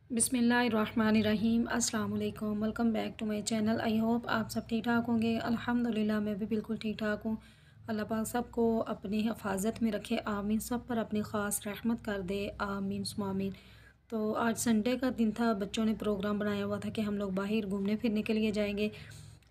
बिस्मिल्लाहिर्रहमानिर्रहीम। अस्सलाम वालेकुम। Welcome back to my channel. I hope आप सब ठीक ठाक होंगे। अल्हम्दुलिल्लाह मैं भी बिल्कुल ठीक ठाक हूँ। अल्लाह पाक सबको अपनी हिफाजत में रखे, आमीन। सब पर अपनी ख़ास रहमत कर दे, आमीन सुम्मा आमीन। तो आज संडे का दिन था, बच्चों ने प्रोग्राम बनाया हुआ था कि हम लोग बाहर घूमने फिरने के लिए जाएंगे।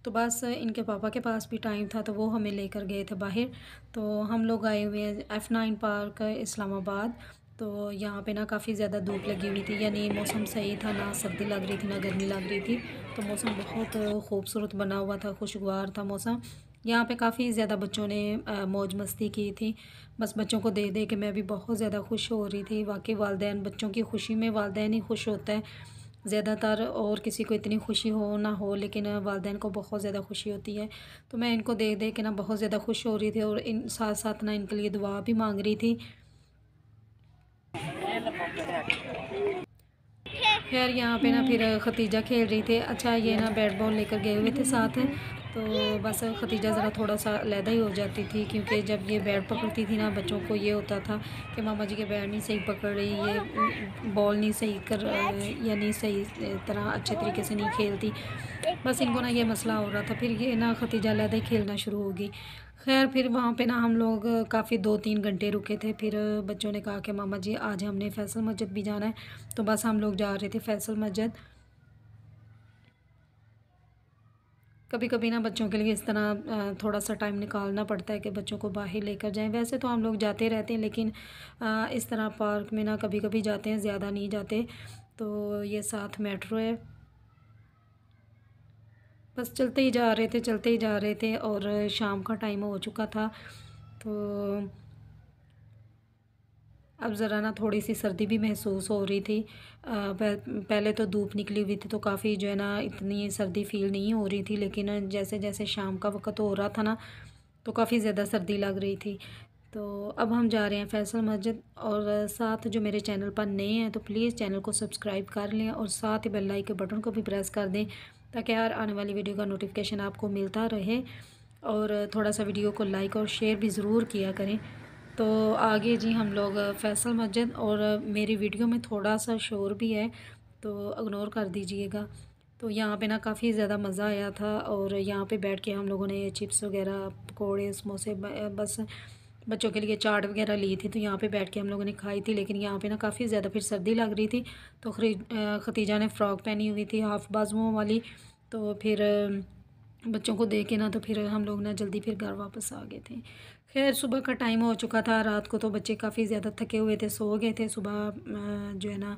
तो बस इनके पापा के पास भी टाइम था तो वो हमें लेकर गए थे बाहर। तो हम लोग आए हुए हैं F9 पार्क इस्लामाबाद। तो यहाँ पे ना काफ़ी ज़्यादा धूप लगी हुई थी, यानी मौसम सही था, ना सर्दी लग रही थी ना गर्मी लग रही थी। तो मौसम बहुत खूबसूरत बना हुआ था, खुशगवार था मौसम। यहाँ पे काफ़ी ज़्यादा बच्चों ने मौज मस्ती की थी। बस बच्चों को देख दे के मैं भी बहुत ज़्यादा खुश हो रही थी। वाकई वालिदैन, बच्चों की खुशी में वालिदैन ही खुश होता है ज़्यादातर, और किसी को इतनी खुशी हो ना हो, लेकिन वालिदैन को बहुत ज़्यादा खुशी होती है। तो मैं इनको देख देख के ना बहुत ज़्यादा खुश हो रही थी, और इन साथ साथ ना इनके लिए दुआ भी मांग रही थी। खैर यहाँ पे ना फिर खतीजा खेल रही थी। अच्छा, ये ना बैट बॉल लेकर गए हुए थे साथ। तो बस खतीजा ज़रा थोड़ा सा अलहदा ही हो जाती थी, क्योंकि जब ये बैट पकड़ती थी ना, बच्चों को ये होता था कि मामा जी के बैट नहीं सही पकड़ रही, ये बॉल नहीं सही कर, या नहीं सही तरह अच्छे तरीके से नहीं खेलती। बस इनको ना ये मसला हो रहा था। फिर ये ना खतीजा अलहदा ही खेलना शुरू हो गई। खैर फिर वहाँ पे ना हम लोग काफ़ी 2-3 घंटे रुके थे। फिर बच्चों ने कहा कि मामा जी आज हमने फैसल मस्जिद भी जाना है। तो बस हम लोग जा रहे थे फैसल मस्जिद। कभी कभी ना बच्चों के लिए इस तरह थोड़ा सा टाइम निकालना पड़ता है कि बच्चों को बाहर लेकर जाएं। वैसे तो हम लोग जाते रहते हैं, लेकिन इस तरह पार्क में ना कभी कभी जाते हैं, ज़्यादा नहीं जाते। तो ये साथ मेट्रो है। बस चलते ही जा रहे थे, चलते ही जा रहे थे, और शाम का टाइम हो चुका था। तो अब ज़रा ना थोड़ी सी सर्दी भी महसूस हो रही थी। पहले तो धूप निकली हुई थी तो काफ़ी जो है ना इतनी सर्दी फील नहीं हो रही थी, लेकिन जैसे जैसे शाम का वक्त हो रहा था ना, तो काफ़ी ज़्यादा सर्दी लग रही थी। तो अब हम जा रहे हैं फैसल मस्जिद। और साथ जो मेरे चैनल पर नए हैं तो प्लीज़ चैनल को सब्सक्राइब कर लें, और साथ ही बेल आइकन के बटन को भी प्रेस कर दें, ताकि हर आने वाली वीडियो का नोटिफिकेशन आपको मिलता रहे। और थोड़ा सा वीडियो को लाइक और शेयर भी ज़रूर किया करें। तो आगे जी हम लोग फैसल मस्जिद, और मेरी वीडियो में थोड़ा सा शोर भी है तो इग्नोर कर दीजिएगा। तो यहाँ पे ना काफ़ी ज़्यादा मज़ा आया था, और यहाँ पे बैठ के हम लोगों ने चिप्स वगैरह, पकोड़े, समोसे, बस बच्चों के लिए चाट वगैरह ली थी। तो यहाँ पे बैठ के हम लोगों ने खाई थी। लेकिन यहाँ पे ना काफ़ी ज़्यादा फिर सर्दी लग रही थी। तो खतीजा ने फ़्रॉक पहनी हुई थी हाफ़ बाजुओं वाली। तो फिर बच्चों को देख के ना, तो फिर हम लोग ना जल्दी फिर घर वापस आ गए थे। खैर सुबह का टाइम हो चुका था, रात को तो बच्चे काफ़ी ज़्यादा थके हुए थे, सो गए थे। सुबह जो है ना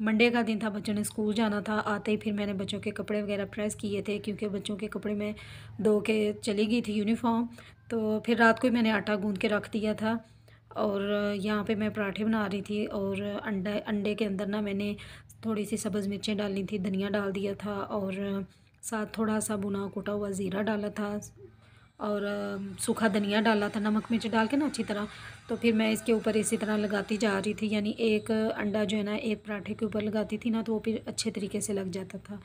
मंडे का दिन था, बच्चों ने स्कूल जाना था। आते ही फिर मैंने बच्चों के कपड़े वगैरह प्रेस किए थे, क्योंकि बच्चों के कपड़े में धो के चली गई थी यूनिफॉर्म। तो फिर रात को ही मैंने आटा गूँध के रख दिया था। और यहाँ पे मैं पराठे बना रही थी, और अंडे के अंदर ना मैंने थोड़ी सी सब्ज़ मिर्चें डाली थी, धनिया डाल दिया था, और साथ थोड़ा सा भुना कुटा हुआ ज़ीरा डाला था, और सूखा धनिया डाला था, नमक मिर्च डाल के ना अच्छी तरह। तो फिर मैं इसके ऊपर इसी तरह लगाती जा रही थी, यानी एक अंडा जो है ना एक पराठे के ऊपर लगाती थी ना, तो वो फिर अच्छे तरीके से लग जाता था।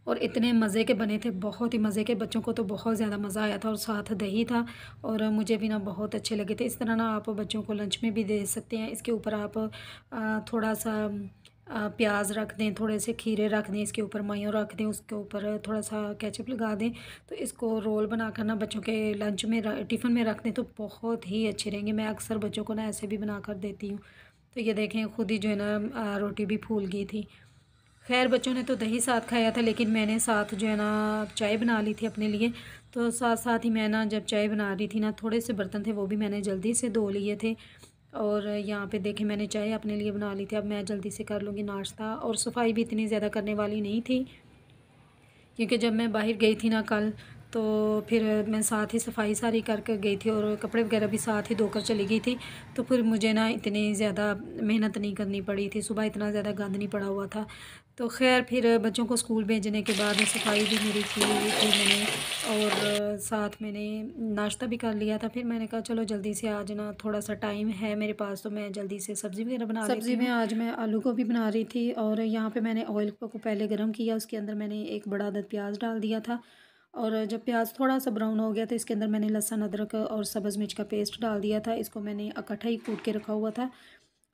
और इतने मज़े के बने थे, बहुत ही मज़े के। बच्चों को तो बहुत ज़्यादा मज़ा आया था, और साथ दही था, और मुझे भी ना बहुत अच्छे लगे थे। इस तरह ना आप बच्चों को लंच में भी दे सकते हैं। इसके ऊपर आप थोड़ा सा प्याज रख दें, थोड़े से खीरे रख दें, इसके ऊपर मायो रख दें, उसके ऊपर थोड़ा सा केचप लगा दें। तो इसको रोल बना कर ना बच्चों के लंच में टिफ़िन में रख दें तो बहुत ही अच्छे रहेंगे। मैं अक्सर बच्चों को ना ऐसे भी बना कर देती हूँ। तो ये देखें, खुद ही जो है ना रोटी भी फूल गई थी। खैर बच्चों ने तो दही साथ खाया था, लेकिन मैंने साथ जो है ना चाय बना ली थी अपने लिए। तो साथ साथ ही मैं ना जब चाय बना रही थी ना, थोड़े से बर्तन थे वो भी मैंने जल्दी से धो लिए थे। और यहाँ पे देखें, मैंने चाय अपने लिए बना ली थी। अब मैं जल्दी से कर लूँगी नाश्ता, और सफाई भी इतनी ज़्यादा करने वाली नहीं थी, क्योंकि जब मैं बाहर गई थी ना कल, तो फिर मैं साथ ही सफाई सारी करके गई थी, और कपड़े वगैरह भी साथ ही धोकर चली गई थी। तो फिर मुझे ना इतनी ज़्यादा मेहनत नहीं करनी पड़ी थी, सुबह इतना ज़्यादा गंद नहीं पड़ा हुआ था। तो ख़ैर फिर बच्चों को स्कूल भेजने के बाद सफाई भी मेरी की हुई थी मैंने, और साथ मैंने नाश्ता भी कर लिया था। फिर मैंने कहा चलो जल्दी से आज ना थोड़ा सा टाइम है मेरे पास, तो मैं जल्दी से सब्ज़ी वगैरह बना लेती हूँ। सब्ज़ी में आज मैं आलू गोभी बना रही थी, और यहाँ पे मैंने ऑयल को पहले गर्म किया, उसके अंदर मैंने एक बड़ा अदद प्याज डाल दिया था, और जब प्याज थोड़ा सा ब्राउन हो गया तो इसके अंदर मैंने लहसुन अदरक और सब्ज़ मिर्च का पेस्ट डाल दिया था। इसको मैंने इकट्ठा ही कूट के रखा हुआ था।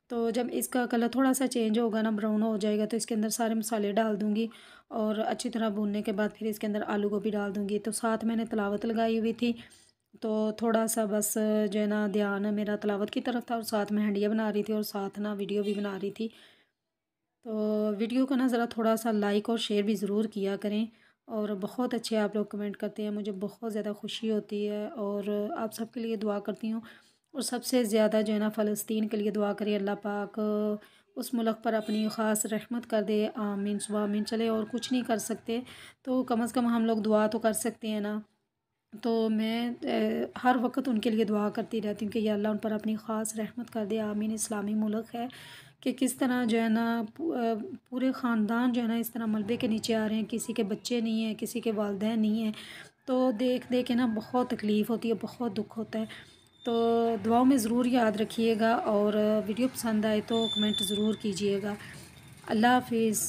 तो जब इसका कलर थोड़ा सा चेंज होगा ना, ब्राउन हो जाएगा, तो इसके अंदर सारे मसाले डाल दूँगी, और अच्छी तरह भूनने के बाद फिर इसके अंदर आलू गोभी डाल दूँगी। तो साथ मैंने तलावत लगाई हुई थी, तो थोड़ा सा बस जो है ना ध्यान मेरा तलावत की तरफ था, और साथ में हंडिया बना रही थी, और साथ ना वीडियो भी बना रही थी। तो वीडियो को ना ज़रा थोड़ा सा लाइक और शेयर भी ज़रूर किया करें, और बहुत अच्छे आप लोग कमेंट करते हैं, मुझे बहुत ज़्यादा खुशी होती है, और आप सबके लिए दुआ करती हूँ। और सबसे ज़्यादा जो है ना फ़लस्तीन के लिए दुआ करें, अल्लाह पाक उस मुल्क पर अपनी ख़ास रहमत कर दे। आमीन सुबह आमीन। चले और कुछ नहीं कर सकते, तो कम से कम हम लोग दुआ तो कर सकते हैं ना। तो मैं हर वक्त उनके लिए दुआ करती रहती हूँ कि या अल्लाह उन पर अपनी ख़ास रहमत कर दे। आमीन। इस्लामी मुल्क है कि किस तरह जो है ना पूरे ख़ानदान जो है ना इस तरह मलबे के नीचे आ रहे हैं, किसी के बच्चे नहीं हैं, किसी के वालिदैन नहीं हैं। तो देख देख के ना बहुत तकलीफ़ होती है, बहुत दुख होता है। तो दुआओं में ज़रूर याद रखिएगा, और वीडियो पसंद आए तो कमेंट ज़रूर कीजिएगा। अल्लाह हाफ़िज़।